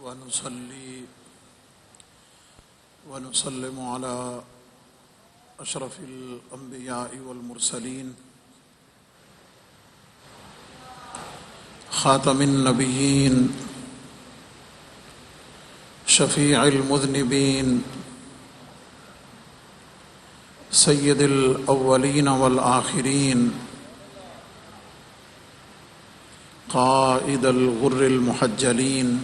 ونصلي ونسلم على أشرف الأنبياء والمرسلين خاتم النبيين شفيع المذنبين سيد الأولين والآخرين قائد الغر المحجلين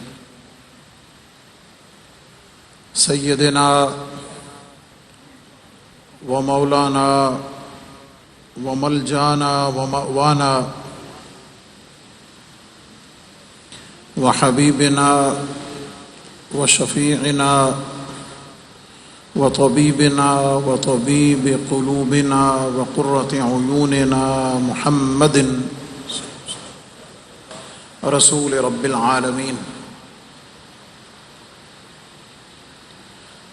سيدنا ومولانا وملجانا ومأوانا وحبيبنا وشفيعنا وطبيبنا وطبيب قلوبنا وقرة عيوننا محمد رسول رب العالمين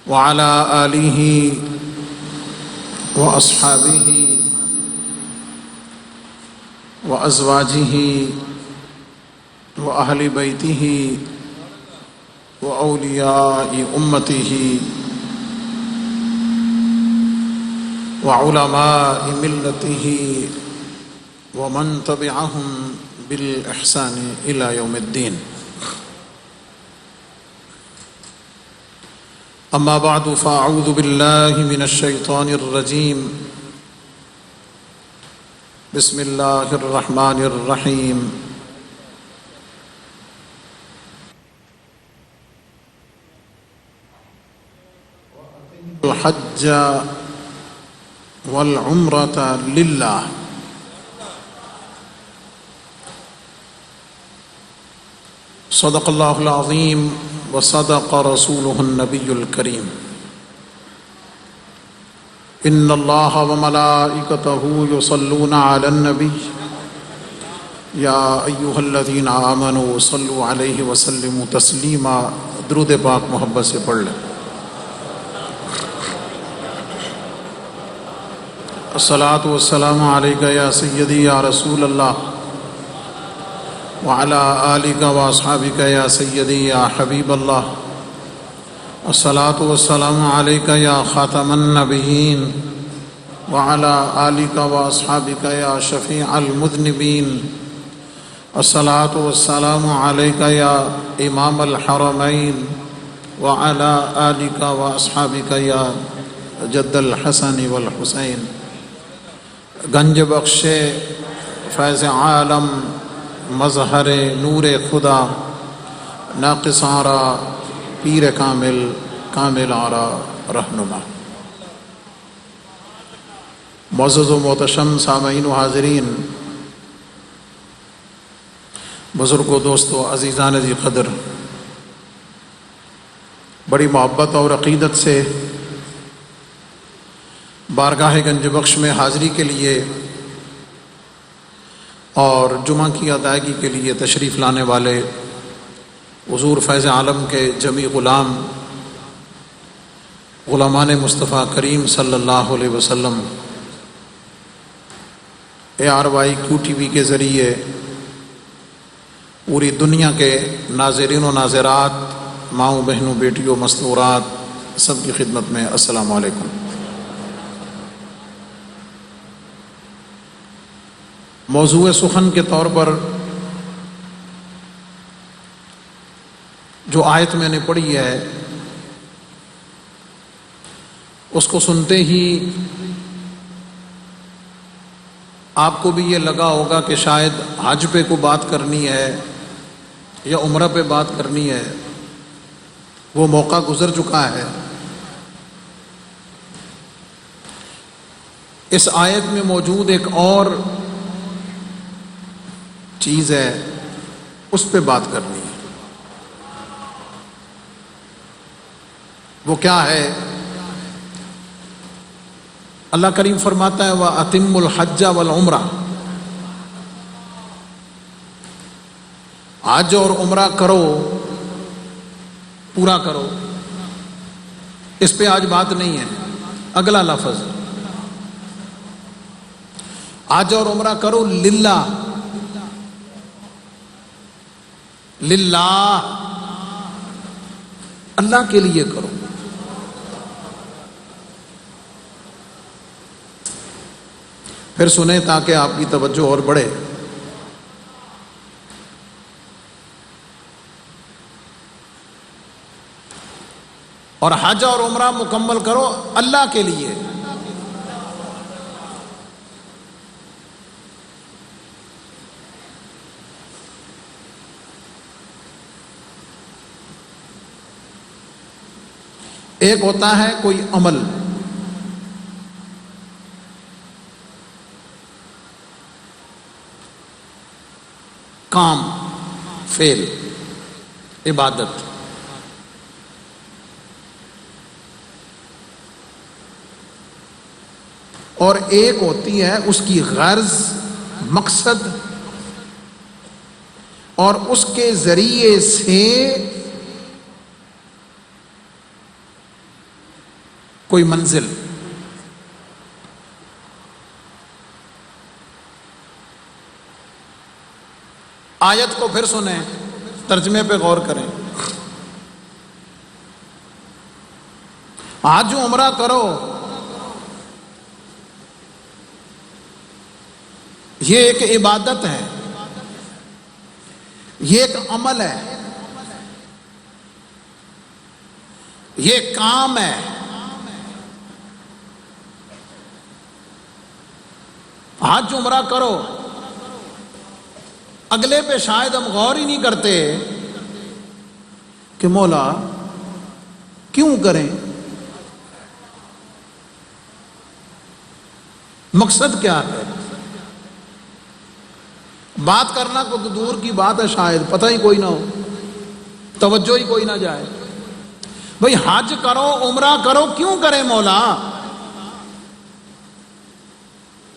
وعلى آله وأصحابه وأزواجه وأهل بيته وأولياء أمته وعلماء ملته ومن تبعهم بالإحسان إلى يوم الدين. أما بعد فأعوذ بالله من الشيطان الرجيم. بسم الله الرحمن الرحيم. الحج والعمرة لله. صدق الله العظيم وصدق رسوله النبي الكريم. إن الله وملائكته يصلون على النبي يا أيها الذين آمنوا صلوا عليه وسلموا تسليما. درود پاک محبت سے پڑھ لیں. الصلاة والسلام عليك يا سيدي يا رسول الله وعلى آلك وأصحابك يا سيدي يا حبيب الله. الصلاة والسلام عليك يا خاتم النبيين وعلى آلك وأصحابك يا شفيع المذنبين. الصلاة والسلام عليك يا إمام الحرمين وعلى آلك وأصحابك يا جد الحسن والحسين. گنج بخش فیض عالم مظہر نور خدا ناقص آرا پیر کامل کامل آرا رہنما. معزز و محتشم سامعین و حاضرین، بزرگوں، دوستوں، عزیزان ذی قدر، بڑی محبت اور عقیدت سے بارگاہ گنج بخش میں حاضری کے لیے اور جمعہ کی ادائیگی کے لیے تشریف لانے والے حضور فیض عالم کے جمی غلامان مصطفیٰ کریم صلی اللہ علیہ وسلم ARYQ-TV کے ذریعے پوری دنیا کے ناظرین و ناظرات، ماؤں بہنوں، بیٹیوں، مستورات، سب کی خدمت میں السلام علیکم. موضوع سخن کے طور پر جو آیت میں نے پڑھی ہے اس کو سنتے ہی آپ کو بھی یہ لگا ہوگا کہ شاید حج پہ کو بات کرنی ہے یا عمرہ پہ بات کرنی ہے. وہ موقع گزر چکا ہے. اس آیت میں موجود ایک اور چیز ہے، اس پہ بات کرنی ہے. وہ کیا ہے؟ اللہ کریم فرماتا ہے وَأَتِمُّ الْحَجَّ وَالْعُمْرَةَ. حج اور عمرہ کرو، پورا کرو. اس پہ آج بات نہیں ہے. اگلا لفظ حج اور عمرہ کرو للہ، للہ اللہ کے لیے کرو. پھر سنیں تاکہ آپ کی توجہ اور بڑھے. اور حج اور عمرہ مکمل کرو اللہ کے لیے. ایک ہوتا ہے کوئی عمل، کام، فعل، عبادت. اور ایک ہوتی ہے اس کی غرض، مقصد، اور اس کے ذریعے سے کوئی منزل. آیت کو پھر سنیں، ترجمے پہ غور کریں. حج عمرہ کرو، یہ ایک عبادت ہے، یہ ایک عمل ہے، یہ کام ہے. حج عمرہ کرو. اگلے پہ شاید ہم غور ہی نہیں کرتے کہ مولا کیوں کریں، مقصد کیا ہے. بات کرنا کو تو دور کی بات ہے، شاید پتہ ہی کوئی نہ ہو، توجہ ہی کوئی نہ جائے. بھئی حج کرو، عمرہ کرو، کیوں کریں مولا؟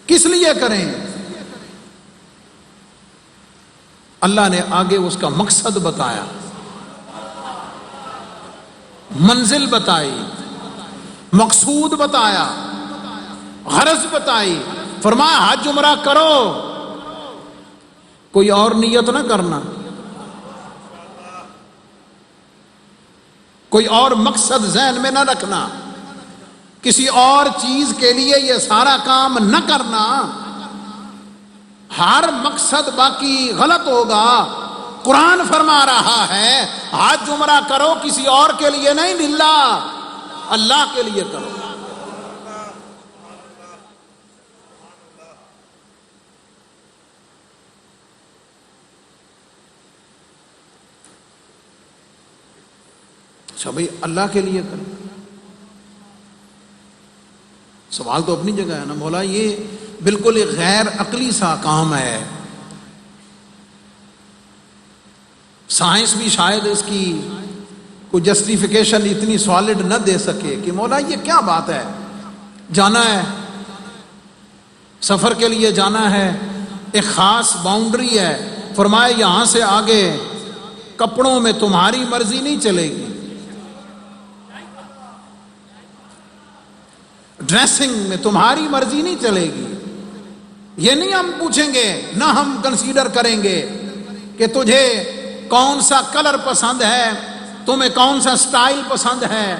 کس لیے کریں؟ اللہ نے آگے اس کا مقصد بتایا، منزل بتائی، مقصود بتایا، غرض بتائی. فرمایا حج عمرہ کرو، کوئی اور نیت نہ کرنا، کوئی اور مقصد ذہن میں نہ رکھنا، کسی اور چیز کے لیے یہ سارا کام نہ کرنا. ہر مقصد باقی غلط ہوگا. قرآن فرما رہا ہے حج عمرہ کرو، کسی اور کے لیے نہیں، للہ، اللہ کے لیے کرو. اچھا بھائی اللہ کے لیے کرو. سوال تو اپنی جگہ ہے نا، مولا یہ بالکل ایک غیر عقلی سا کام ہے. سائنس بھی شاید اس کی کوئی جسٹیفیکیشن اتنی سالڈ نہ دے سکے کہ مولا یہ کیا بات ہے. جانا ہے، سفر کے لیے جانا ہے، ایک خاص باؤنڈری ہے. فرمائے یہاں سے آگے کپڑوں میں تمہاری مرضی نہیں چلے گی، ڈریسنگ میں تمہاری مرضی نہیں چلے گی. یہ نہیں ہم پوچھیں گے، نہ ہم کنسیڈر کریں گے کہ تجھے کون سا کلر پسند ہے، تمہیں کون سا سٹائل پسند ہے.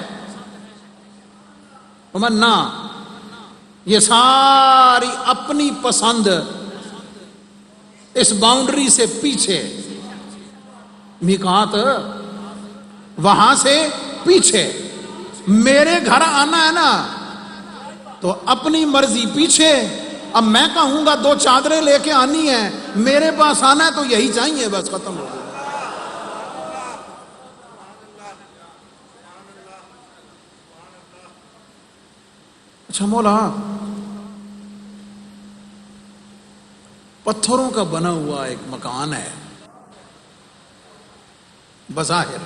نہ، یہ ساری اپنی پسند اس باؤنڈری سے پیچھے، میقات وہاں سے پیچھے. میرے گھر آنا ہے نا تو اپنی مرضی پیچھے. اب میں کہوں گا 2 چادریں لے کے آنی ہیں، میرے پاس آنا ہے تو یہی چاہیے، بس ختم ہو گیا. اچھا مولا پتھروں کا بنا ہوا ایک مکان ہے بظاہر،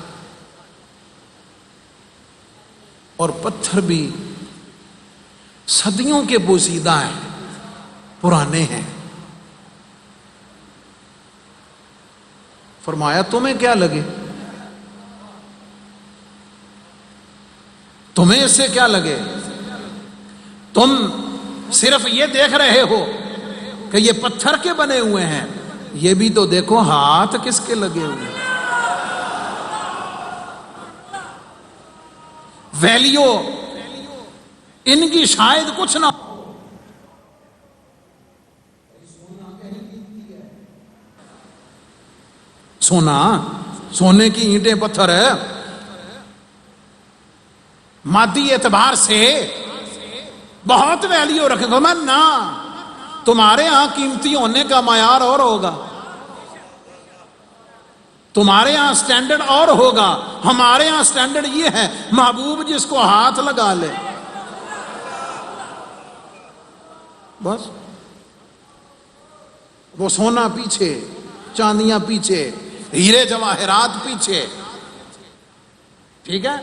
اور پتھر بھی صدیوں کے پوشیدہ ہیں، پرانے ہیں. فرمایا تمہیں کیا لگے، تمہیں اس سے کیا لگے؟ تم صرف یہ دیکھ رہے ہو کہ یہ پتھر کے بنے ہوئے ہیں، یہ بھی تو دیکھو ہاتھ کس کے لگے ہوئے ہیں. ویلیو ان کی شاید کچھ نہ ہو۔ سونا، سونے کی اینٹیں پتھر ہے، مادی اعتبار سے بہت ویلیو رکھے گا، میں نہ تمہارے ہاں قیمتی ہونے کا معیار اور ہوگا، تمہارے ہاں سٹینڈرڈ اور ہوگا، ہمارے ہاں سٹینڈرڈ یہ ہے محبوب جس کو ہاتھ لگا لے بس، وہ سونا پیچھے، چاندیاں پیچھے، ہیرے جواہرات پیچھے، ٹھیک ہے؟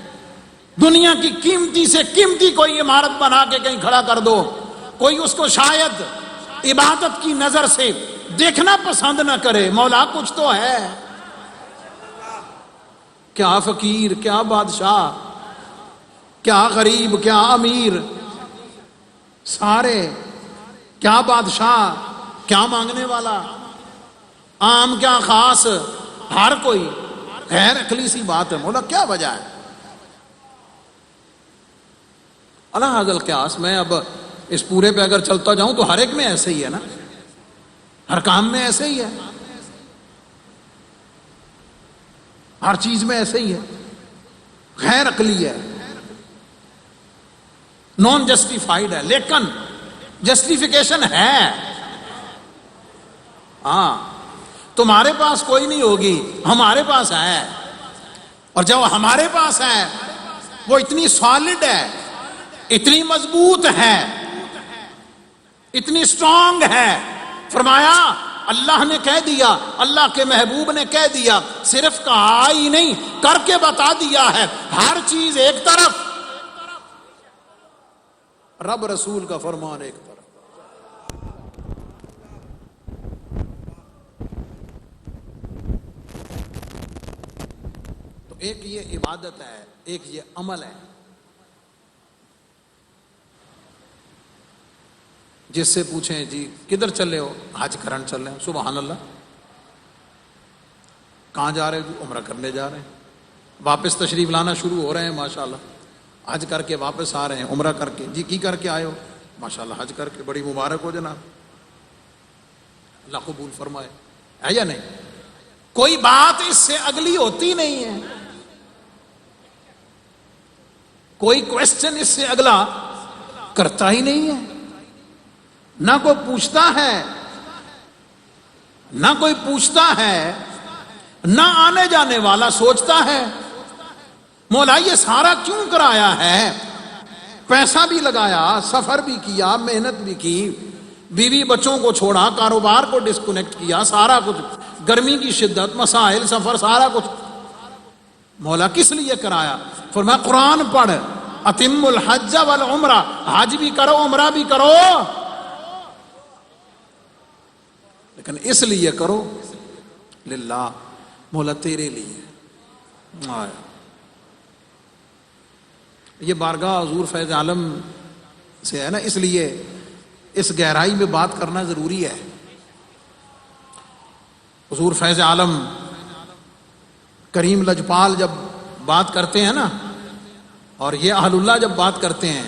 دنیا کی قیمتی سے قیمتی کوئی عمارت بنا کے کہیں کھڑا کر دو، کوئی اس کو شاید عبادت کی نظر سے دیکھنا پسند نہ کرے، مولا کچھ تو ہے، کیا فقیر، کیا بادشاہ، کیا غریب، کیا امیر، سارے، کیا بادشاہ، کیا مانگنے والا، عام کیا خاص، ہر کوئی غیر عقلی سی بات ہے۔ مولا کیا وجہ ہے؟ اللہ حاضر قیاس، میں اب اس پورے پہ اگر چلتا جاؤں تو ہر ایک میں ایسے ہی ہے نا، ہر کام میں ایسے ہی ہے، ہر چیز میں ایسے ہی ہے، غیر عقلی ہے، نان جسٹیفائیڈ ہے، لیکن جسٹیفیکیشن ہے۔ ہاں، تمہارے پاس کوئی نہیں ہوگی، ہمارے پاس ہے، اور جب ہمارے پاس ہے وہ اتنی سالڈ ہے، اتنی مضبوط ہے، اتنی اسٹرانگ ہے۔ فرمایا اللہ نے کہہ دیا، اللہ کے محبوب نے کہہ دیا، صرف کہا ہی نہیں کر کے بتا دیا ہے، ہر چیز ایک طرف، رب رسول کا فرمان ایک طرف۔ تو ایک یہ عبادت ہے، ایک یہ عمل ہے جس سے پوچھیں جی کدھر چلے ہو؟ حج کرن چل رہے ہیں، سبحان اللہ۔ کہاں جا رہے ہو؟ جی عمرہ کرنے جا رہے ہیں، واپس تشریف لانا شروع ہو رہے ہیں، ماشاءاللہ حج کر کے واپس آ رہے ہیں، عمرہ کر کے۔ جی کی کر کے آئے ہو؟ ماشاءاللہ حج کر کے، بڑی مبارک ہو جناب، اللہ قبول فرمائے، ہے یا نہیں؟ کوئی بات اس سے اگلی ہوتی نہیں ہے، کوئی کوشچن اس سے اگلا کرتا ہی نہیں ہے، نہ کوئی پوچھتا ہے، نہ کوئی پوچھتا ہے، نہ آنے جانے والا سوچتا ہے مولا یہ سارا کیوں کرایا ہے؟ پیسہ بھی لگایا، سفر بھی کیا، محنت بھی کی، بیوی بچوں کو چھوڑا، کاروبار کو ڈسکنیکٹ کیا، سارا کچھ، گرمی کی شدت، مسائل، سفر، سارا کچھ، مولا کس لیے کرایا؟ فرمایا قرآن پڑھ، اتم الحج والعمرہ، حج بھی کرو، عمرہ بھی کرو، لیکن اس لیے کرو للہ، مولا تیرے لیے۔ یہ بارگاہ حضور فیض عالم سے ہے نا، اس لیے اس گہرائی میں بات کرنا ضروری ہے۔ حضور فیض عالم کریم لجپال جب بات کرتے ہیں نا، اور یہ اہل اللہ جب بات کرتے ہیں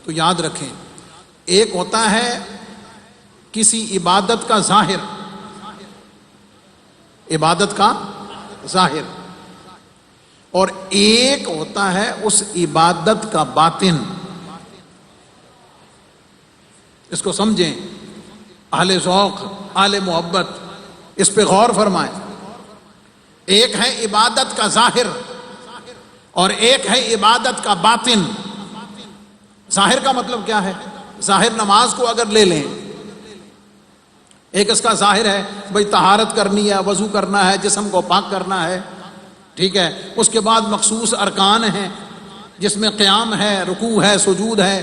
تو یاد رکھیں، ایک ہوتا ہے کسی عبادت کا ظاہر، عبادت کا ظاہر، اور ایک ہوتا ہے اس عبادت کا باطن۔ اس کو سمجھیں، اہل ذوق، اہل محبت، اس پہ غور فرمائیں۔ ایک ہے عبادت کا ظاہر اور ایک ہے عبادت کا باطن۔ ظاہر کا مطلب کیا ہے؟ ظاہر نماز کو اگر لے لیں، ایک اس کا ظاہر ہے بھئی طہارت کرنی ہے، وضو کرنا ہے، جسم کو پاک کرنا ہے، ٹھیک ہے، اس کے بعد مخصوص ارکان ہیں جس میں قیام ہے، رکوع ہے، سجود ہے،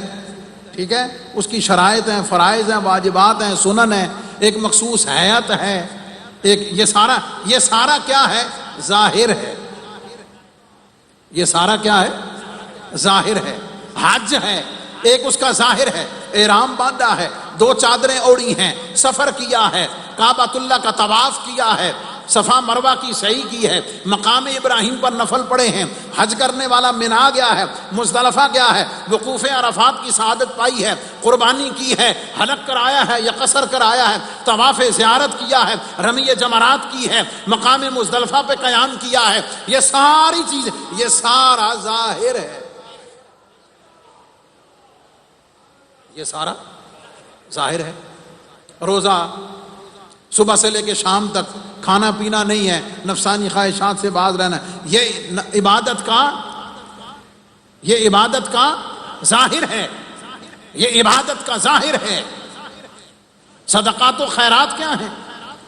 ٹھیک ہے، اس کی شرائط ہیں، فرائض ہیں، واجبات ہیں، سنن ہیں، ایک مخصوص حیات ہے، ایک یہ سارا کیا ہے؟ ظاہر ہے۔ یہ سارا کیا ہے؟ ظاہر ہے۔ حج ہے، ایک اس کا ظاہر ہے، احرام باندھا ہے، 2 چادریں اوڑھی ہیں، سفر کیا ہے، کعبۃ اللہ کا طواف کیا ہے، صفا مروہ کی سعی کی ہے، مقام ابراہیم پر نفل پڑے ہیں، حج کرنے والا منا گیا ہے، مزدلفہ گیا ہے، وقوف عرفات کی سعادت پائی ہے، قربانی کی ہے، حلق کرایا ہے یا قصر کرایا ہے، طواف زیارت کیا ہے، رمی جمرات کی ہے، مقام مزدلفہ پہ قیام کیا ہے، یہ ساری چیزیں، یہ سارا ظاہر ہے، یہ سارا ظاہر ہے۔ روزہ صبح سے لے کے شام تک کھانا پینا نہیں ہے، نفسانی خواہشات سے باز رہنا ہے، یہ عبادت کا ظاہر ہے، یہ عبادت کا ظاہر ہے۔ صدقات و خیرات کیا ہیں؟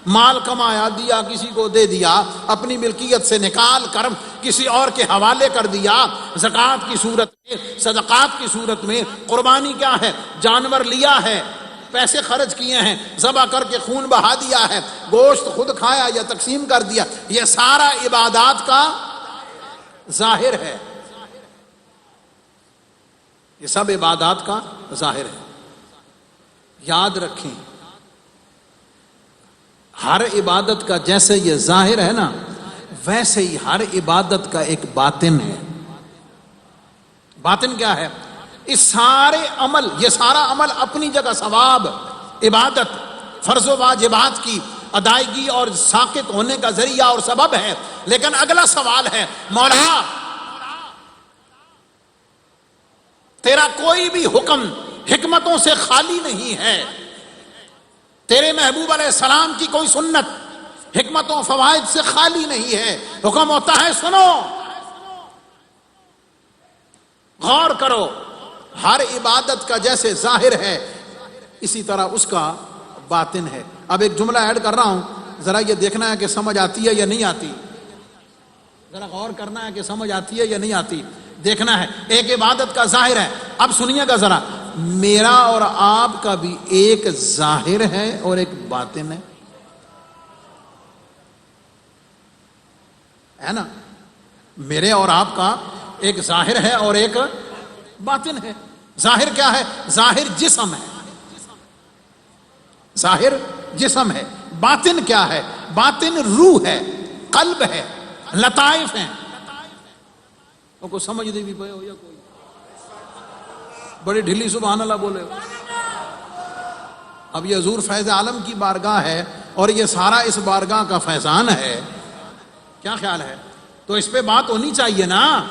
مال کمایا، دیا، کسی کو دے دیا، اپنی ملکیت سے نکال کر کسی اور کے حوالے کر دیا، زکوٰۃ کی صورت میں، صدقات کی صورت میں۔ قربانی کیا ہے؟ جانور لیا ہے، پیسے خرچ کیے ہیں، ذبح کر کے خون بہا دیا ہے، گوشت خود کھایا یا تقسیم کر دیا، یہ سارا عبادات کا ظاہر ہے، یہ سب عبادات کا ظاہر ہے۔ یاد رکھیں، ہر عبادت کا جیسے یہ ظاہر ہے نا، ویسے ہی ہر عبادت کا ایک باطن ہے۔ باطن کیا ہے؟ اس سارے عمل، یہ سارا عمل اپنی جگہ ثواب، عبادت، فرض و واجبات کی ادائیگی اور ساقط ہونے کا ذریعہ اور سبب ہے، لیکن اگلا سوال ہے، مولا تیرا کوئی بھی حکم حکمتوں سے خالی نہیں ہے، تیرے محبوب علیہ السلام کی کوئی سنت حکمتوں فوائد سے خالی نہیں ہے۔ حکم ہوتا ہے سنو، غور کرو، ہر عبادت کا جیسے ظاہر ہے اسی طرح اس کا باطن ہے۔ اب ایک جملہ ایڈ کر رہا ہوں، ذرا یہ دیکھنا ہے کہ سمجھ آتی ہے یا نہیں آتی، ذرا غور کرنا ہے کہ سمجھ آتی ہے یا نہیں آتی، دیکھنا ہے۔ ایک عبادت کا ظاہر ہے، اب سنیے گا ذرا، میرا اور آپ کا بھی ایک ظاہر ہے اور ایک باطن ہے نا؟ میرے اور آپ کا ایک ظاہر ہے اور ایک باطن ہے۔ ظاہر کیا ہے؟ ظاہر جسم ہے، ظاہر جسم ہے۔ باطن کیا ہے؟ باطن روح ہے، قلب ہے، لطائف ہیں۔ کوئی سمجھ دے بھی پائے ہو یا کوئی بڑی ڈھیلی سبحان اللہ بولے ہو۔ اب یہ حضور فیض عالم کی بارگاہ ہے اور یہ سارا اس بارگاہ کا فیضان ہے، کیا خیال ہے؟ تو اس پہ بات ہونی چاہیے نا۔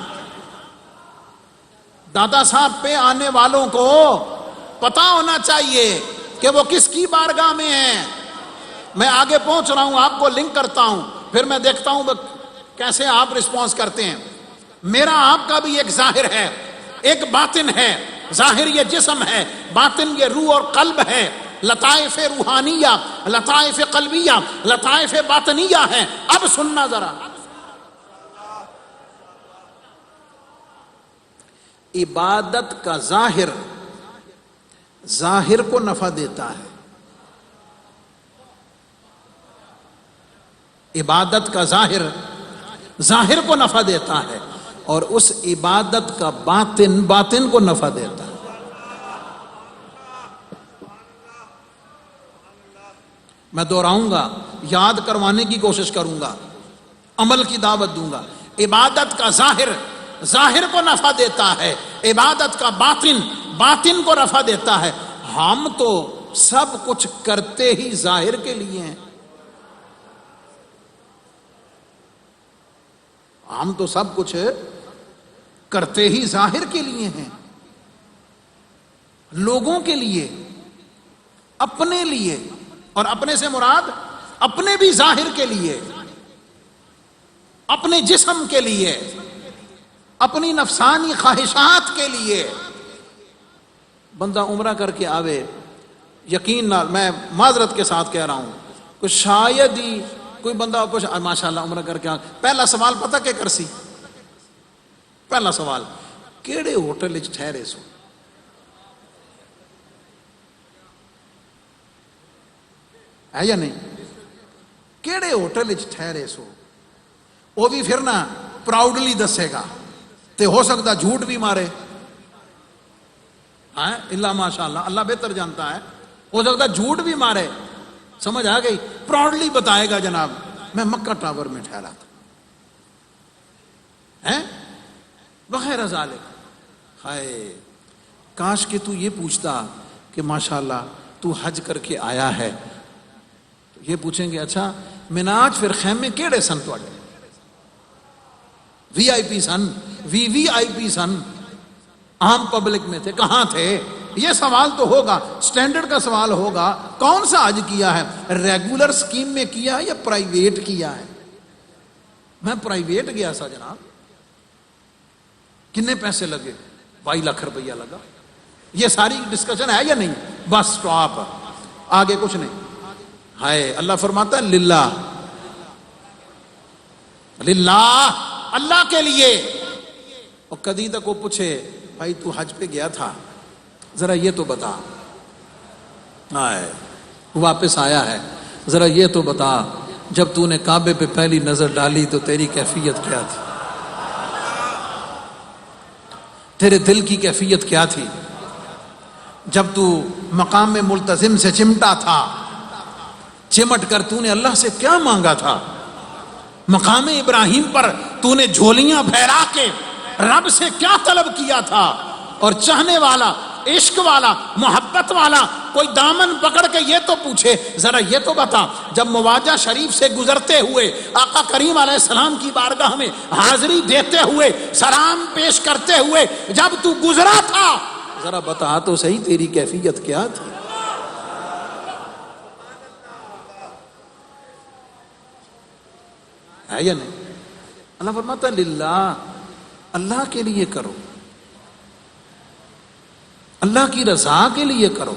دادا صاحب پہ آنے والوں کو پتا ہونا چاہیے کہ وہ کس کی بارگاہ میں ہیں۔ میں آگے پہنچ رہا ہوں، آپ کو لنک کرتا ہوں، پھر میں دیکھتا ہوں کیسے آپ رسپانس کرتے ہیں۔ میرا آپ کا بھی ایک ظاہر ہے، ایک باطن ہے۔ ظاہر یہ جسم ہے، باطن یہ روح اور قلب ہے۔ لطائف روحانیہ، لطائف قلبیہ، لطائف باطنیہ ہیں۔ اب سننا ذرا، عبادت کا ظاہر ظاہر کو نفع دیتا ہے، عبادت کا ظاہر ظاہر کو نفع دیتا ہے، اور اس عبادت کا باطن باطن کو نفع دیتا ہے۔ میں دہراؤں گا، یاد کروانے کی کوشش کروں گا، عمل کی دعوت دوں گا۔ عبادت کا ظاہر ظاہر کو نفع دیتا ہے، عبادت کا باطن باطن کو نفع دیتا ہے۔ ہم تو سب کچھ کرتے ہی ظاہر کے لیے ہیں، ہم تو سب کچھ کرتے ہی ظاہر کے لیے ہیں، لوگوں کے لیے، اپنے لیے، اور اپنے سے مراد اپنے بھی ظاہر کے لیے، اپنے جسم کے لیے، اپنی نفسانی خواہشات کے لیے۔ بندہ عمرہ کر کے آوے، یقین نہ، میں معذرت کے ساتھ کہہ رہا ہوں، کہ شاید ہی کوئی بندہ ماشاءاللہ عمرہ کر کے پہلا سوال پتہ کہ کرسی، پہلا سوال کیڑے ہوٹل وچ ٹھہرے سو؟ ہے یا نہیں؟ کیڑے ہوٹل وچ ٹھہرے سو؟ وہ بھی پھر نا پراؤڈلی دسے گا، تے ہو سکتا جھوٹ بھی مارے، اللہ ماشاءاللہ، اللہ بہتر جانتا ہے، ہو سکتا جھوٹ بھی مارے، سمجھ آ گئی؟ پراؤڈلی بتائے گا جناب میں مکہ ٹاور میں ٹھہرا تھا ہیں وغیرہ ذالک۔ ہائے کاش کہ تو یہ پوچھتا کہ ماشاءاللہ تو حج کر کے آیا ہے، تو یہ پوچھیں گے اچھا مناج پھر خیمے کیڑے سن تواڈے؟ وی آئی پی سن، وی آئی پی سن، عام پبلک میں تھے، کہاں تھے؟ یہ سوال تو ہوگا، سٹینڈرڈ کا سوال ہوگا، کون سا حج کیا ہے؟ ریگولر سکیم میں کیا ہے یا پرائیویٹ کیا ہے؟ میں پرائیویٹ گیا سا جناب۔ کتنے پیسے لگے؟ 22 لاکھ روپیہ لگا۔ یہ ساری ڈسکشن ہے یا نہیں؟ بس سٹاپ، آگے کچھ نہیں۔ ہائے اللہ فرماتا ہے للہ، للہ، اللہ کے لیے۔ اور کدی تک وہ پوچھے بھائی تو حج پہ گیا تھا ذرا یہ تو بتا، واپس آیا ہے ذرا یہ تو بتا جب تو نے کعبے پہ پہلی نظر ڈالی تو تیری کیفیت کیا تھی؟ تیرے دل کی کیفیت کیا تھی؟ جب تو مقام ملتزم سے چمٹا تھا، چمٹ کر تو نے اللہ سے کیا مانگا تھا؟ مقام ابراہیم پر تو نے جھولیاں پھیلا کے رب سے کیا طلب کیا تھا؟ اور چاہنے والا، عشق والا، محبت والا کوئی دامن پکڑ کے یہ تو پوچھے ذرا یہ تو بتا، جب مواجہ شریف سے گزرتے ہوئے آقا کریم علیہ السلام کی بارگاہ میں حاضری دیتے ہوئے، سلام پیش کرتے ہوئے جب تو گزرا تھا ذرا بتا تو صحیح تیری کیفیت کیا تھی؟ ہے یا نہیں؟ اللہ فرماتا للہ، اللہ کے لیے کرو، اللہ کی رضا کے لیے کرو۔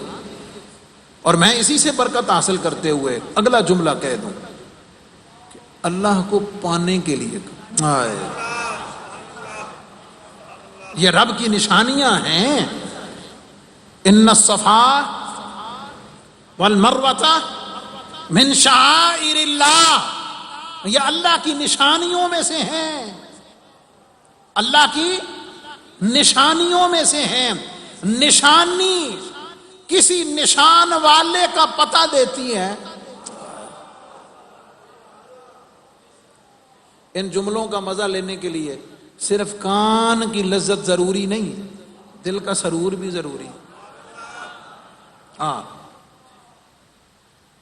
اور میں اسی سے برکت حاصل کرتے ہوئے اگلا جملہ کہہ دوں کہ اللہ کو پانے کے لیے کرو۔ یہ رب کی نشانیاں ہیں۔ ان الصفا والمروۃ من شعائر اللہ، یہ اللہ کی نشانیوں میں سے ہیں، اللہ کی نشانیوں میں سے ہیں۔ نشانی کسی نشان والے کا پتہ دیتی ہے۔ ان جملوں کا مزہ لینے کے لیے صرف کان کی لذت ضروری نہیں، دل کا سرور بھی ضروری۔ ہاں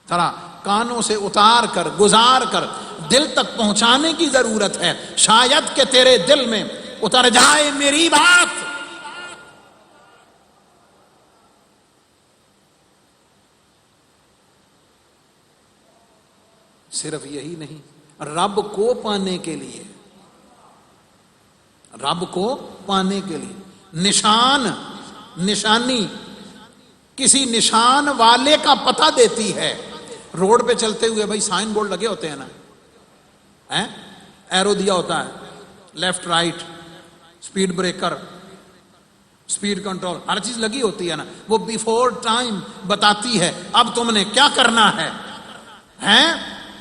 ذرا کانوں سے اتار کر گزار کر دل تک پہنچانے کی ضرورت ہے، شاید کہ تیرے دل میں اتر جائے میری بات۔ صرف یہی نہیں، رب کو پانے کے لیے، رب کو پانے کے لیے نشان، نشانی کسی نشان والے کا پتہ دیتی ہے۔ روڈ پہ چلتے ہوئے بھائی سائن بورڈ لگے ہوتے ہیں نا، ایرو دیا ہوتا ہے، left right, speed breaker, speed control, ہر چیز لگی ہوتی ہے نا، وہ بیفور ٹائم بتاتی ہے اب تم نے کیا کرنا ہے۔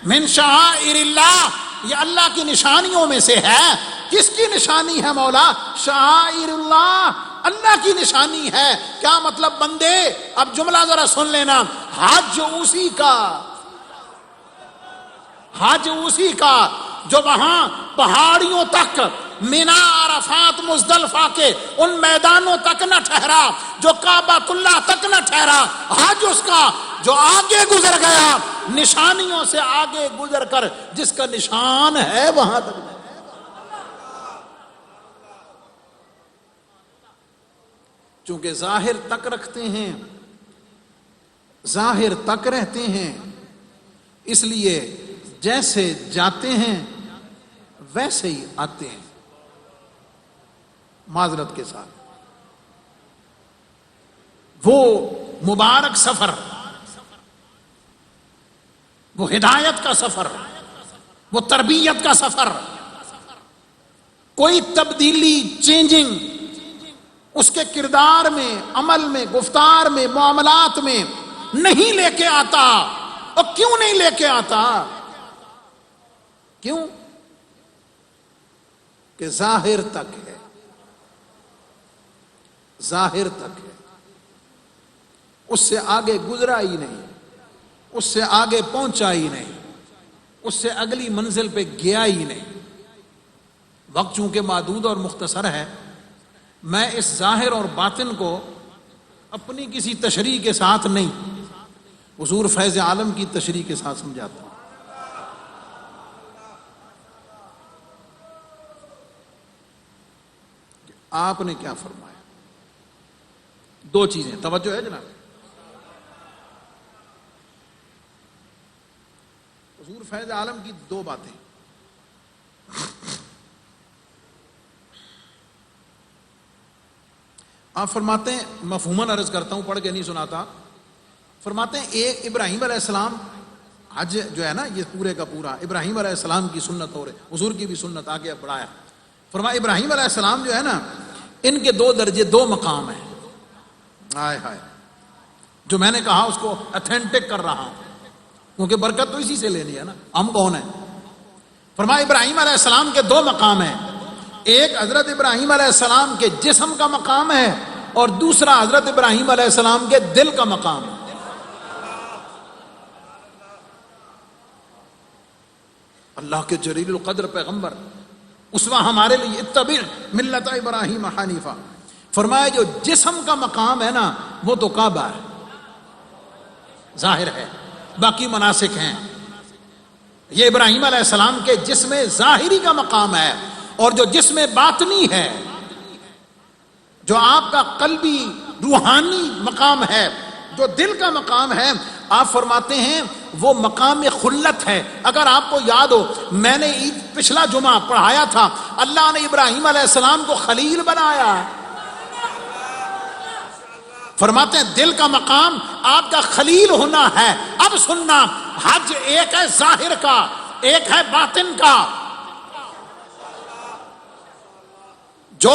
من شعائر اللہ، یہ اللہ کی نشانیوں میں سے ہے۔ کس کی نشانی ہے مولا؟ شعائر اللہ، اللہ کی نشانی ہے۔ کیا مطلب بندے؟ اب جملہ ذرا سن لینا، حج اسی کا، حج اسی کا جو وہاں پہاڑیوں تک، مینا، عرفات، مزدلفہ کے ان میدانوں تک نہ ٹھہرا، جو کعبۃ اللہ تک نہ ٹھہرا، حج اس کا جو آگے گزر گیا، نشانیوں سے آگے گزر کر جس کا نشان ہے وہاں تک۔ چونکہ ظاہر تک رکھتے ہیں، ظاہر تک رہتے ہیں، اس لیے جیسے جاتے ہیں ویسے ہی آتے ہیں، معذرت کے ساتھ۔ وہ مبارک سفر، وہ ہدایت کا سفر، وہ تربیت کا سفر، کوئی تبدیلی، چینجنگ اس کے کردار میں، عمل میں، گفتار میں، معاملات میں نہیں لے کے آتا۔ اور کیوں نہیں لے کے آتا؟ کیوں؟ کہ ظاہر تک ہے، ظاہر تک ہے، اس سے آگے گزرا ہی نہیں، اس سے آگے پہنچا ہی نہیں، اس سے اگلی منزل پہ گیا ہی نہیں۔ وقت چونکہ محدود اور مختصر ہے، میں اس ظاہر اور باطن کو اپنی کسی تشریح کے ساتھ نہیں، حضور فیض عالم کی تشریح کے ساتھ سمجھاتا ہوں۔ آپ نے کیا فرمایا؟ دو چیزیں، توجہ ہے جناب؟ حضور فیض عالم کی دو باتیں۔ آپ فرماتے ہیں، مفہوماً عرض کرتا ہوں، پڑھ کے نہیں سناتا، فرماتے ہیں ایک ابراہیم علیہ السلام، حج جو ہے نا یہ پورے کا پورا ابراہیم علیہ السلام کی سنت ہو رہے، حضور کی بھی سنت آگے بڑھایا۔ فرمایا ابراہیم علیہ السلام جو ہے نا، ان کے دو درجے، دو مقام ہیں۔ ہائے ہائے، جو میں نے کہا اس کو اتھینٹک کر رہا ہوں، کیونکہ برکت تو اسی سے لینی ہے نا، ہم کون ہیں؟ فرمایا ابراہیم علیہ السلام کے دو مقام ہیں، ایک حضرت ابراہیم علیہ السلام کے جسم کا مقام ہے، اور دوسرا حضرت ابراہیم علیہ السلام کے دل کا مقام ہے۔ اللہ کے جلیل القدر پیغمبر، اسوہ ہمارے لیے، اتبع ملت ابراہیم حنیفہ۔ فرمایا جو جسم کا مقام ہے نا، وہ تو کعبہ ہے، ظاہر ہے، باقی مناسک ہیں۔ یہ ابراہیم علیہ السلام کے جسم ظاہری کا مقام ہے، اور جو جسم باطنی ہے، جو آپ کا قلبی روحانی مقام ہے، جو دل کا مقام ہے، آپ فرماتے ہیں وہ مقام خلت ہے۔ اگر آپ کو یاد ہو، میں نے پچھلا جمعہ پڑھایا تھا، اللہ نے ابراہیم علیہ السلام کو خلیل بنایا۔ فرماتے ہیں دل کا مقام آپ کا خلیل ہونا ہے۔ اب سننا، حج ایک ہے ظاہر کا، ایک ہے باطن کا۔ جو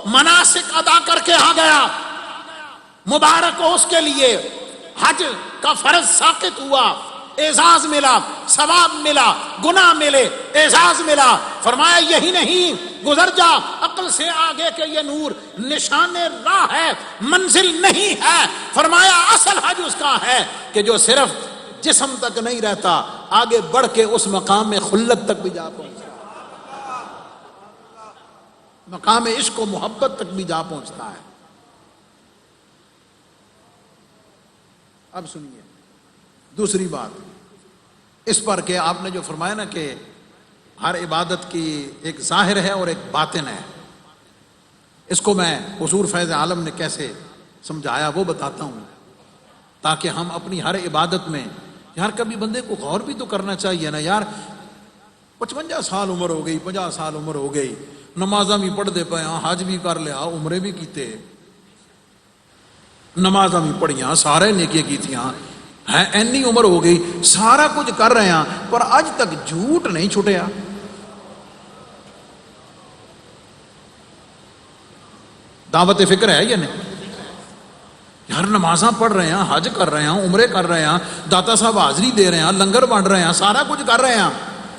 مناسک ادا کر کے آ گیا، مبارک ہو اس کے لیے، حج کا فرض ساقط ہوا، اعزاز ملا، ثواب ملا، گناہ ملے، اعزاز ملا۔ فرمایا یہی نہیں، گزر جا عقل سے آگے کے یہ نور، نشان راہ ہے، منزل نہیں ہے۔ فرمایا اصل حج اس کا ہے کہ جو صرف جسم تک نہیں رہتا، آگے بڑھ کے اس مقام میں خلت تک بھی جا پہنچتا، مقام عشق و محبت تک بھی جا پہنچتا ہے۔ اب سنیے دوسری بات اس پر کہ آپ نے جو فرمایا نا کہ ہر عبادت کی ایک ظاہر ہے اور ایک باطن ہے، اس کو میں حضور فیض عالم نے کیسے سمجھایا وہ بتاتا ہوں، تاکہ ہم اپنی ہر عبادت میں، یار کبھی بندے کو غور بھی تو کرنا چاہیے نا یار، 55 سال عمر ہو گئی، 50 سال عمر ہو گئی، نمازاں بھی پڑھ دے پے، حج بھی کر لیا، عمرے بھی کیتے، نمازاں بھی پڑھیاں، سارے نیکیاں کیتیاں ہیں، اینی عمر ہو گئی، سارا کچھ کر رہے ہیں، پر اج تک جھوٹ نہیں چھٹیا۔ دعوت فکر ہے یا نہیں؟ یار نمازاں پڑھ رہے ہیں، حج کر رہے ہیں، عمرے کر رہے ہیں، داتا صاحب حاضری دے رہے ہیں، لنگر بانٹ رہے ہیں، سارا کچھ کر رہے ہیں،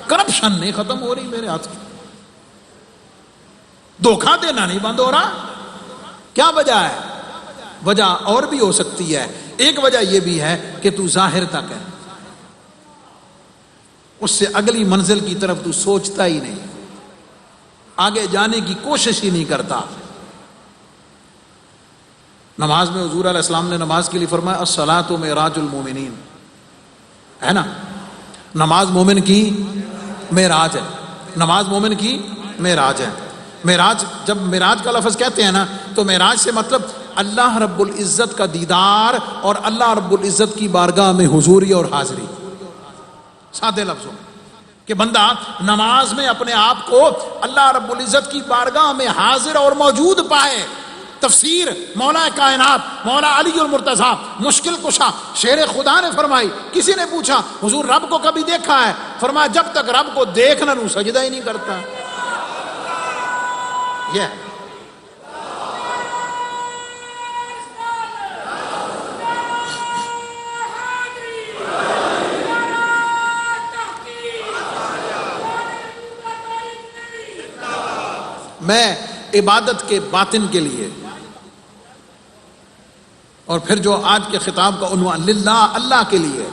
کرپشن نہیں ختم ہو رہی میرے ہاتھ کی، دھوکہ دینا نہیں بند ہو رہا۔ کیا وجہ ہے؟ وجہ اور بھی ہو سکتی ہے۔ ایک وجہ یہ بھی ہے کہ تو ظاہر تک ہے، اس سے اگلی منزل کی طرف تو سوچتا ہی نہیں، آگے جانے کی کوشش ہی نہیں کرتا۔ نماز میں حضور علیہ السلام نے نماز کے لیے فرمایا الصلاۃ معراج المومنین، ہے نا، نماز مومن کی معراج ہے، نماز مومن کی معراج ہے۔ معراج، جب معراج کا لفظ کہتے ہیں نا تو معراج سے مطلب اللہ رب العزت کا دیدار اور اللہ رب العزت کی بارگاہ میں حضوری اور حاضری، سادے لفظوں کہ بندہ نماز میں اپنے آپ کو اللہ رب العزت کی بارگاہ میں حاضر اور موجود پائے۔ تفسیر مولا کائنات مولا علی المرتضیٰ مشکل کشا شیر خدا نے فرمائی۔ کسی نے پوچھا حضور رب کو کبھی دیکھا ہے؟ فرمایا جب تک رب کو دیکھنا نو سجدہ ہی نہیں کرتا۔ یہ میں عبادت کے باطن کے لیے، اور پھر جو آج کے خطاب کا عنوان للہ، اللہ کے لیے،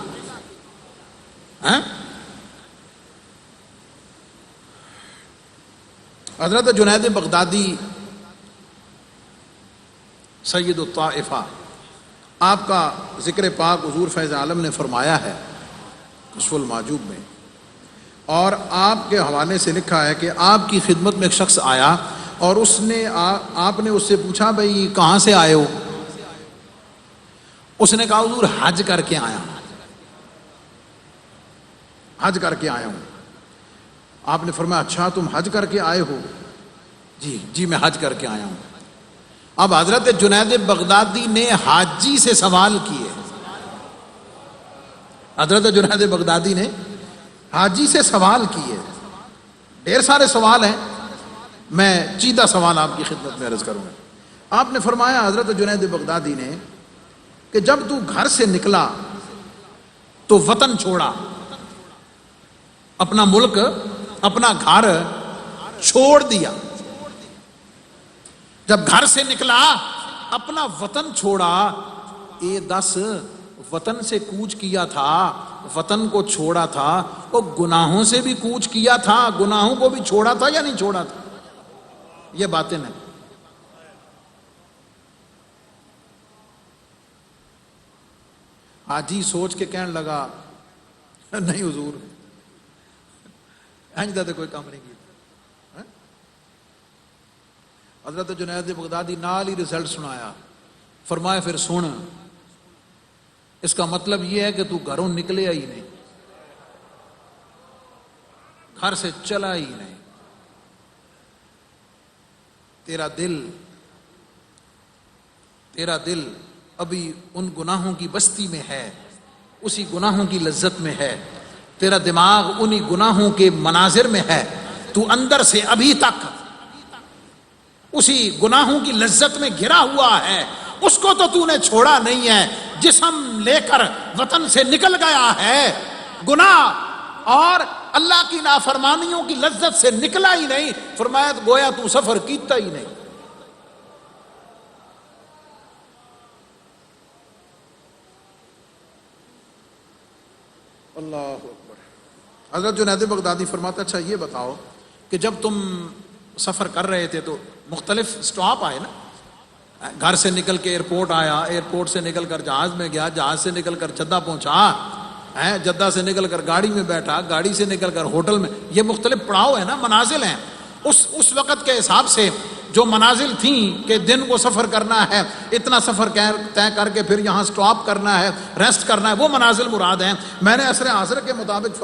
حضرت جنید بغدادی سید الطائفہ، آپ کا ذکر پاک حضور فیض عالم نے فرمایا ہے کشف المحجوب میں، اور آپ کے حوالے سے لکھا ہے کہ آپ کی خدمت میں ایک شخص آیا اور اس نے آپ نے اس سے پوچھا بھئی کہاں سے آئے ہو؟ اس نے کہا حضور حج کر کے آیا ہوں، حج کر کے آیا ہوں۔ آپ نے فرمایا اچھا تم حج کر کے آئے ہو؟ جی میں حج کر کے آیا ہوں۔ اب حضرت جنید بغدادی نے حاجی سے سوال کیے، حضرت جنید بغدادی نے حاجی سے سوال کیے، ڈھیر سارے سوال ہیں، میں چیدہ سوال آپ کی خدمت میں عرض کروں گا۔ آپ نے فرمایا حضرت جنید بغدادی نے کہ جب تو گھر سے نکلا تو وطن چھوڑا، اپنا ملک اپنا گھر چھوڑ دیا، جب گھر سے نکلا اپنا وطن چھوڑا، اے دس وطن سے کوچ کیا تھا، وطن کو چھوڑا تھا، وہ گناہوں سے بھی کوچ کیا تھا، گناہوں کو بھی چھوڑا تھا یا نہیں چھوڑا تھا؟ یہ باتیں نہیں۔ حاجی سوچ کے کہنے لگا نہیں حضور آئندہ تو کوئی کام نہیں کیا۔ حضرت جنید بغدادی نال ہی رزلٹ سنایا، فرمایا پھر سن، اس کا مطلب یہ ہے کہ تو گھروں نکلے ہی نہیں، گھر سے چلا ہی نہیں، تیرا دل ابھی ان گناہوں کی بستی میں ہے، اسی گناہوں کی لذت میں ہے، تیرا دماغ انہی گناہوں کے مناظر میں ہے، تو اندر سے ابھی تک اسی گناہوں کی لذت میں گھرا ہوا ہے، اس کو تو نے چھوڑا نہیں ہے، جسم لے کر وطن سے نکل گیا ہے، گناہ اور اللہ کی نافرمانیوں کی لذت سے نکلا ہی نہیں، فرمایا گویا تو سفر کیتا ہی نہیں۔ اللہ اکبر۔ حضرت جنید بغدادی فرماتا اچھا یہ بتاؤ کہ جب تم سفر کر رہے تھے تو مختلف سٹاپ آئے نا، گھر سے نکل کے ایئرپورٹ آیا، ایئرپورٹ سے نکل کر جہاز میں گیا، جہاز سے نکل کر جدہ پہنچا، جدہ سے نکل کر گاڑی میں بیٹھا، گاڑی سے نکل کر ہوٹل میں، یہ مختلف پڑاؤ ہیں نا، منازل ہیں۔ اس وقت کے حساب سے جو منازل تھیں کہ دن کو سفر کرنا ہے، اتنا سفر طے کر کے پھر یہاں سٹاپ کرنا ہے، ریسٹ کرنا ہے، وہ منازل مراد ہیں۔ میں نے عصر حاضر کے مطابق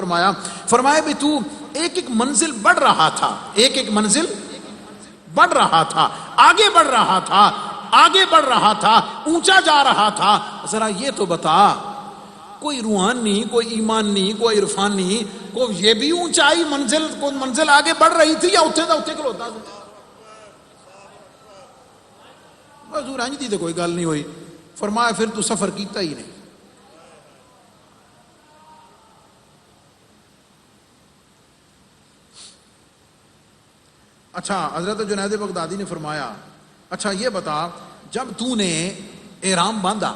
فرمایا بھی تو ایک منزل بڑھ رہا تھا، ایک منزل بڑھ رہا تھا، آگے بڑھ رہا تھا، اونچا جا رہا تھا، ذرا یہ تو بتا کوئی روحانی، کوئی ایمانی، کوئی عرفانی، کوئی یہ بھی اونچائی منزل آگے بڑھ رہی تھی یا اتنے کھلوتا تھا؟ حضور آنجی تھی کوئی گل نہیں ہوئی، فرمایا پھر تو سفر کیتا ہی نہیں۔ اچھا حضرت جنید بغدادی نے فرمایا اچھا یہ بتا جب تو نے احرام باندھا،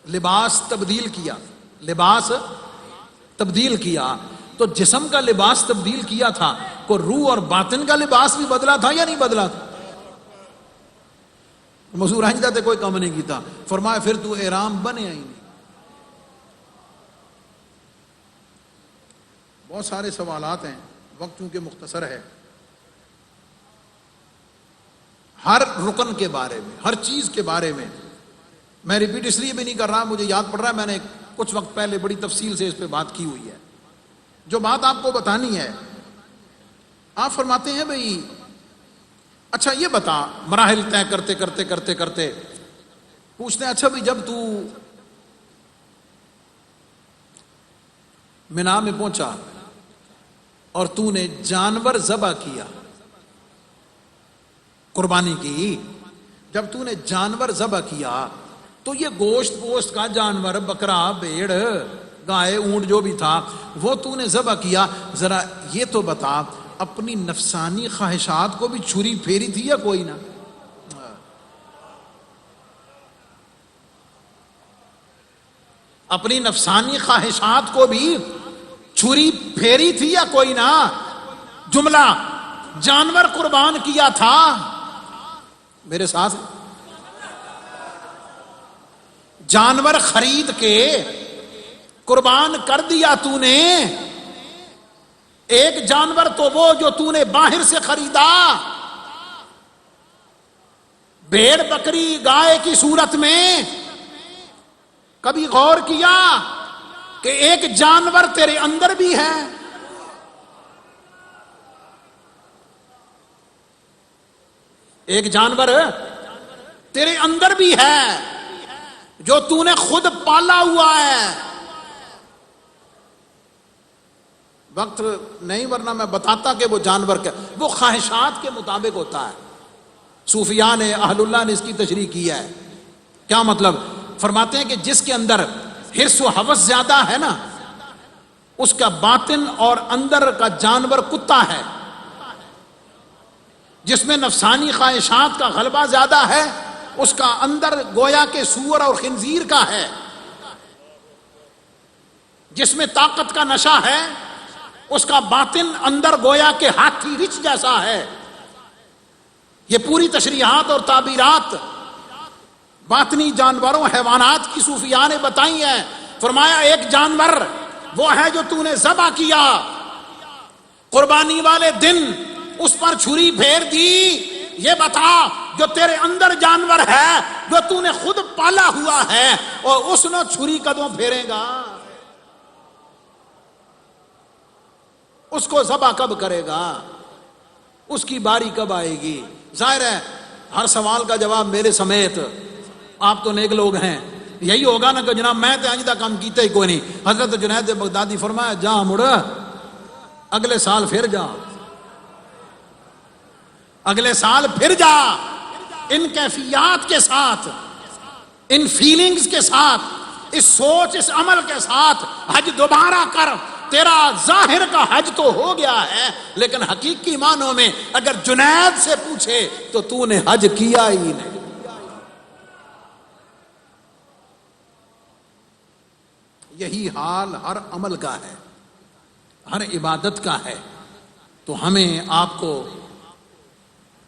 لباس تبدیل کیا تو جسم کا لباس تبدیل کیا تھا، کو روح اور باطن کا لباس بھی بدلا تھا یا نہیں بدلا تھا؟ مزور آئندہ تے کوئی کام نہیں کیتا، فرمایا پھر تو احرام بنے ہی نہیں۔ بہت سارے سوالات ہیں، وقت چونکہ مختصر ہے، ہر رکن کے بارے میں، ہر چیز کے بارے میں میں ریپیٹ اس لیے بھی نہیں کر رہا، مجھے یاد پڑ رہا ہے میں نے کچھ وقت پہلے بڑی تفصیل سے اس پہ بات کی ہوئی ہے۔ جو بات آپ کو بتانی ہے، آپ فرماتے ہیں بھئی اچھا یہ بتا، مراحل طے کرتے پوچھتے ہیں اچھا بھئی جب تو مینا میں پہنچا اور تو نے جانور ذبح کیا، قربانی کی، جب تو نے جانور ذبح کیا تو یہ گوشت کا جانور، بکرا، بھیڑ، گائے، اونٹ جو بھی تھا وہ تو نے ذبح کیا، ذرا یہ تو بتا اپنی نفسانی خواہشات کو بھی چھری پھیری تھی یا کوئی نہ؟ اپنی نفسانی خواہشات کو بھی چھری پھیری تھی یا کوئی نہ؟ جملہ جانور قربان کیا تھا، میرے ساتھ جانور خرید کے قربان کر دیا تو نے. ایک جانور تو وہ جو تو نے باہر سے خریدا، بھیڑ بکری گائے کی صورت میں. کبھی غور کیا کہ ایک جانور تیرے اندر بھی ہے؟ ایک جانور تیرے اندر بھی ہے جو تو نے خود پالا ہوا ہے. وقت نہیں ورنہ میں بتاتا کہ وہ جانور کیا، وہ خواہشات کے مطابق ہوتا ہے. صوفیاء نے، اہل اللہ نے اس کی تشریح کیا ہے. کیا مطلب؟ فرماتے ہیں کہ جس کے اندر حرص و ہوس زیادہ ہے نا، اس کا باطن اور اندر کا جانور کتا ہے. جس میں نفسانی خواہشات کا غلبہ زیادہ ہے، اس کا اندر گویا کے سور اور خنزیر کا ہے. جس میں طاقت کا نشہ ہے، اس کا باطن اندر گویا کے ہاتھی رچ جیسا ہے. یہ پوری تشریحات اور تعبیرات باطنی جانوروں، حیوانات کی صوفیاء نے بتائی ہیں. فرمایا ایک جانور وہ ہے جو تو نے ذبح کیا، قربانی والے دن اس پر چھری پھیر دی. یہ بتا جو تیرے اندر جانور ہے، جو تو نے خود پالا ہوا ہے، اور اس نے چھری کدوں پھیرے گا؟ اس کو ذبح کب کرے گا؟ اس کی باری کب آئے گی؟ ظاہر ہے ہر سوال کا جواب میرے سمیت، آپ تو نیک لوگ ہیں، یہی ہوگا نا کہ جناب میں تو آئندہ کام کیتا ہی کوئی نہیں. حضرت جنید بغدادی فرمایا جا مڑ اگلے سال پھر جا، اگلے سال پھر جا. ان کیفیات کے ساتھ، ان فیلنگز کے ساتھ، اس سوچ، اس عمل کے ساتھ حج دوبارہ کر. تیرا ظاہر کا حج تو ہو گیا ہے، لیکن حقیقی معنوں میں اگر جنید سے پوچھے تو تو نے حج کیا ہی نہیں. یہی حال ہر عمل کا ہے، ہر عبادت کا ہے. تو ہمیں آپ کو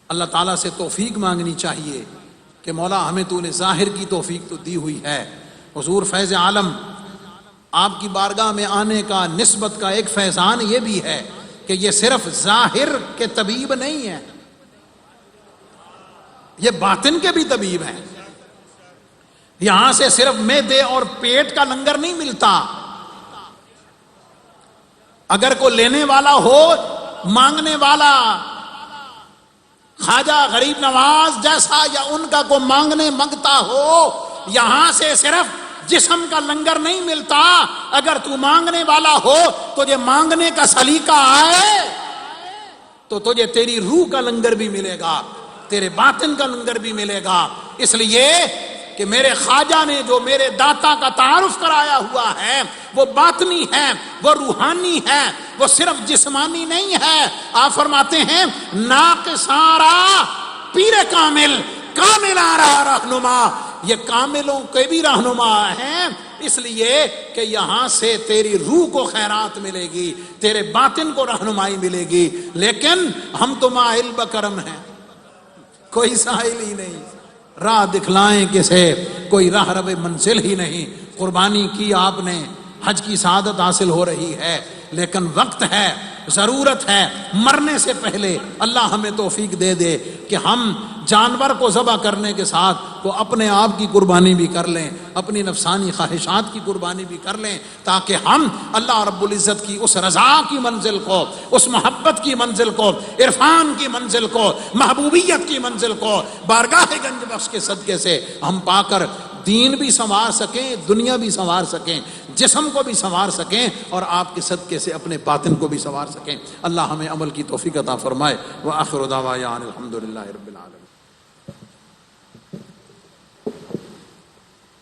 اللہ تعالیٰ سے توفیق مانگنی چاہیے کہ مولا ہمیں تو نے ظاہر کی توفیق تو دی ہوئی ہے. حضور فیض عالم آپ کی بارگاہ میں آنے کا، نسبت کا ایک فیضان یہ بھی ہے کہ یہ صرف ظاہر کے طبیب نہیں ہے، یہ باطن کے بھی طبیب ہیں. یہاں سے صرف معدے اور پیٹ کا لنگر نہیں ملتا. اگر کوئی لینے والا ہو، مانگنے والا خواجہ غریب نواز جیسا یا ان کا کوئی مانگنے منگتا ہو، یہاں سے صرف جسم کا لنگر نہیں ملتا. اگر تو مانگنے والا ہو، تجھے مانگنے کا سلیقہ آئے تو تجھے تیری روح کا لنگر بھی ملے گا، تیرے باطن کا لنگر بھی ملے گا. اس لیے کہ میرے خواجہ نے جو میرے داتا کا تعارف کرایا ہوا ہے وہ باطنی ہے، وہ روحانی ہے، وہ صرف جسمانی نہیں ہے. آپ فرماتے ہیں ناقصارا پیر کامل، کامل آرا رہنما. یہ کاملوں کے بھی رہنما ہیں، اس لیے کہ یہاں سے تیری روح کو خیرات ملے گی، تیرے باطن کو رہنمائی ملے گی. لیکن ہم تو مائل بکرم ہیں، کوئی ساحل ہی نہیں، راہ دکھلائیں کسے، کوئی راہ رب منزل ہی نہیں. قربانی کی آپ نے، حج کی سعادت حاصل ہو رہی ہے، لیکن وقت ہے، ضرورت ہے مرنے سے پہلے اللہ ہمیں توفیق دے دے کہ ہم جانور کو ذبح کرنے کے ساتھ وہ اپنے آپ کی قربانی بھی کر لیں، اپنی نفسانی خواہشات کی قربانی بھی کر لیں، تاکہ ہم اللہ رب العزت کی اس رضا کی منزل کو، اس محبت کی منزل کو، عرفان کی منزل کو، محبوبیت کی منزل کو بارگاہ گنج بخش کے صدقے سے ہم پا کر دین بھی سنوار سکیں، دنیا بھی سنوار سکیں، جسم کو بھی سنوار سکیں، اور آپ کے صدقے سے اپنے باطن کو بھی سنوار سکیں. اللہ ہمیں عمل کی توفیق عطا فرمائے. وآخر دعوانا الحمدللہ رب العالمین.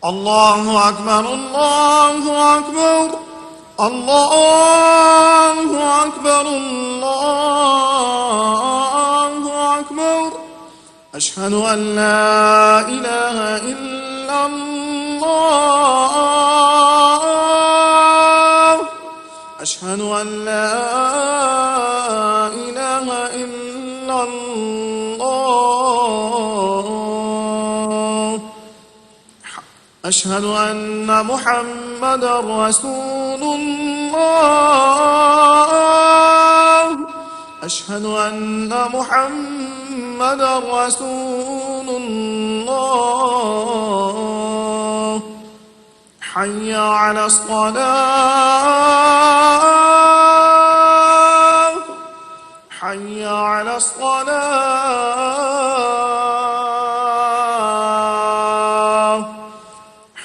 اللہ اکبر، اللہ اکبر، اللہ اکبر، اللہ اکبر. اشہد ان لا الہ الا اللہ، اشہد ان لا الہ الا الله أشهد أن محمدا رسول الله أشهد أن محمدا رسول الله حي على الصلاة حي على الصلاة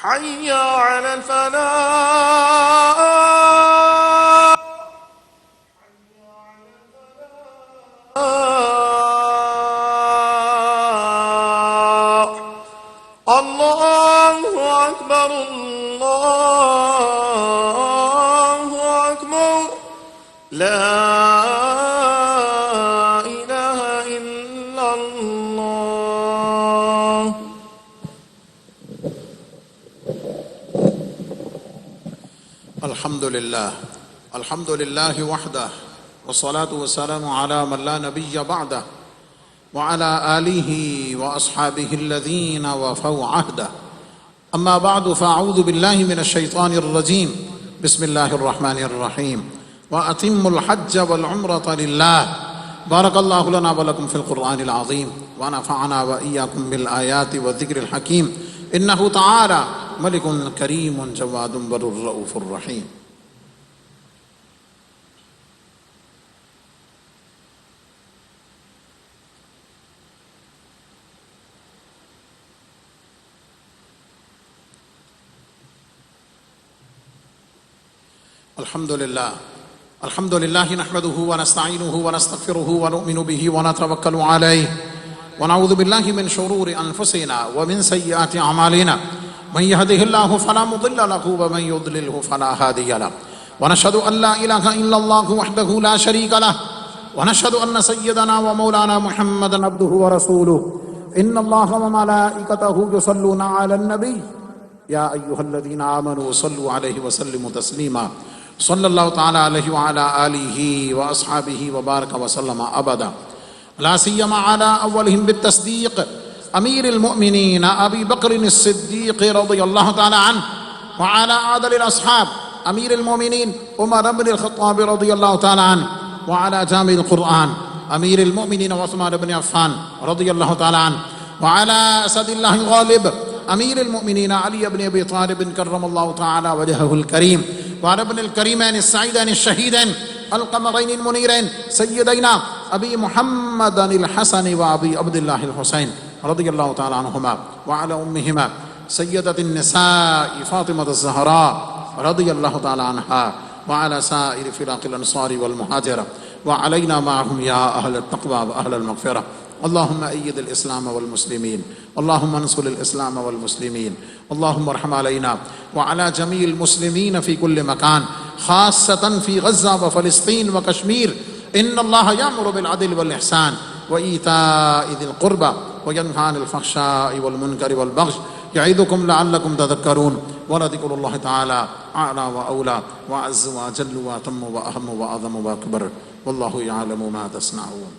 حي على الفلاح الله أكبر الله أكبر لا إله إلا الله الحمد لله وحده والصلاة والسلام على من لا نبي بعده وعلى آله وأصحابه الذين وفوا عهده أما بعد فأعوذ بالله من الشيطان الرجيم بسم الله الرحمن الرحيم وأتموا الحج والعمرة لله بارك الله لنا ولكم في القرآن العظيم ونفعنا وإياكم بالآيات والذكر الحكيم إنه تعالى ملك كريم جواد بر رؤوف رحيم. الحمد لله نحمده ونستعينه ونستغفره ونؤمن به ونتوكل عليه ونعوذ بالله من شرور أنفسنا ومن سيئات أعمالنا من يهده الله فلا مضل له ومن يضلله فلا هادي له ونشهد أن لا إله إلا الله وحده لا شريك له ونشهد أن سيدنا ومولانا محمدا عبده ورسوله إن الله وملائكته يصلون على النبي يا أيها الذين آمنوا صلوا عليه وسلموا تسليما صلى الله تعالى عليه وعلى آله وأصحابه وبارك وسلم أبدا لا سيما على أولهم بالتصديق أمير المؤمنين أبي بكر الصديق رضي الله تعالى عنه وعلى عادل الأصحاب أمير المؤمنين عمر بن الخطاب رضي الله تعالى عنه وعلى جامع القرآن أمير المؤمنين عثمان بن عفان رضي الله تعالى عنه وعلى أسد الله الغالب أمير المؤمنين علي بن أبي طالب كرم الله تعالى وجهه الكريم وعلى ابن الكريمين السعيدين الشهيدين القمرين المنيرين سيدينا أبي محمد الحسن وأبي عبد الله الحسين رضي الله تعالى عنهما وعلى أمهما سيدة النساء فاطمة الزهراء رضي الله تعالى عنها وعلى سائر فرق الأنصار والمهاجرة وعلينا معهم يا أهل التقوى وأهل المغفرة. اللهم أيد الإسلام والمسلمين اللهم انصر الإسلام والمسلمين اللهم ارحم علينا وعلى جميع المسلمين في كل مكان خاصة في غزة وفلسطين وكشمير. إن الله يأمر بالعدل والإحسان وإيتاء ذي القربى وينهى عن الفحشاء والمنكر والبغي يعظكم لعلكم تذكرون ولذكر الله تعالى أعلى وأولى وأعز وأجل وأتم وأهم وأعظم وأكبر والله يعلم ما تصنعون.